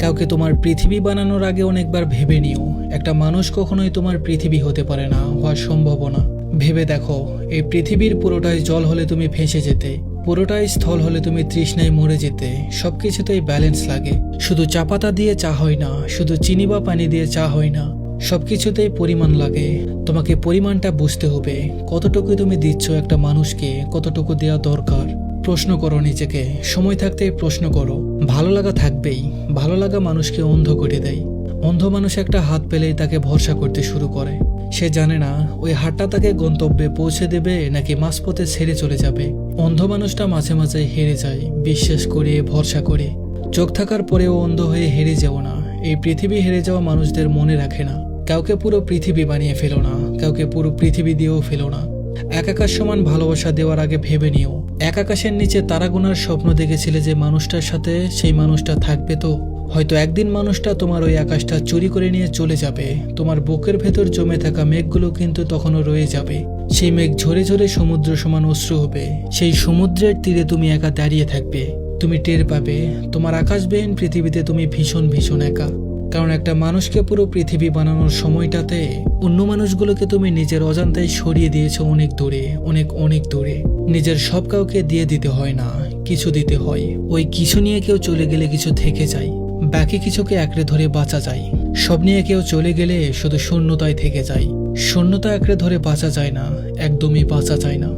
কাউকে তোমার পৃথিবী বানানোর আগে অনেকবার ভেবে নিও, একটা মানুষ কখনোই তোমার পৃথিবী হতে পারে না, হওয়া সম্ভব না। ভেবে দেখো, এই পৃথিবীর পুরোটাই জল হলে তুমি ভেসে যেতে, পুরোটাই স্থল হলে তুমি তৃষ্ণায় মরে যেতে। সবকিছুতেই ব্যালেন্স লাগে। শুধু চা পাতা দিয়ে চা হয় না, শুধু চিনি বা পানি দিয়ে চা হয় না, সবকিছুতেই পরিমাণ লাগে। তোমাকে পরিমাণটা বুঝতে হবে, কতটুকু তুমি দিচ্ছ একটা মানুষকে, কতটুকু দেওয়া দরকার। প্রশ্ন করো নিজেকে, সময় থাকতে প্রশ্ন করো। ভালো লাগা থাকবেই, ভালো লাগা মানুষকে অন্ধ করে দেয়। অন্ধ মানুষ একটা হাত পেলেই তাকে ভরসা করতে শুরু করে। সে জানে না ওই হাতটা তাকে গন্তব্যে পৌঁছে দেবে নাকি মাঝপথে ছেড়ে চলে যাবে। অন্ধ মানুষটা মাঝে মাঝে হেরে যায়, বিশ্বাস করে ভরসা করে। চোখ থাকার পরেও অন্ধ হয়ে হেরে যাও না। এই পৃথিবী হেরে যাওয়া মানুষদের মনে রাখে না। কাউকে পুরো পৃথিবী বানিয়ে ফেলো না, কাউকে পুরো পৃথিবী দিয়েও ফেলো না। এক আকাশ সমান ভালোবাসা দেওয়ার আগে ভেবে নিও, এক আকাশের নিচে তারা গোনার স্বপ্ন দেখেছিলে যে মানুষটার সাথে, সেই মানুষটা থাকবে তো? হয়তো একদিন মানুষটা তোমার ওই আকাশটা চুরি করে নিয়ে চলে যাবে। তোমার বুকের ভেতর জমে থাকা মেঘগুলো কিন্তু তখনও রয়ে যাবে। সেই মেঘ ঝরে ঝরে সমুদ্র সমান অশ্রু হবে। সেই সমুদ্রের তীরে তুমি একা দাঁড়িয়ে থাকবে। তুমি টের পাবে তোমার আকাশবিহীন পৃথিবীতে তুমি ভীষণ ভীষণ একা। কারণ একটা মানুষকে পুরো পৃথিবী বানানোর সময়টাতে অন্য মানুষগুলোকে তুমি নিজের অজান্তায় সরিয়ে দিয়েছো অনেক দূরে, অনেক অনেক দূরে। নিজের সব কাউকে দিয়ে দিতে হয় না, কিছু দিতে হয়। ওই কিছু নিয়ে কেউ চলে গেলে কিছু থেকে যায়, বাকি কিছুকে আঁকড়ে ধরে বাঁচা যায়। সব নিয়ে কেউ চলে গেলে শুধু শূন্যতায় থেকে যায়। শূন্যতা আঁকড়ে ধরে বাঁচা যায় না, একদমই বাঁচা যায় না।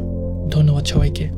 ধন্যবাদ সবাইকে।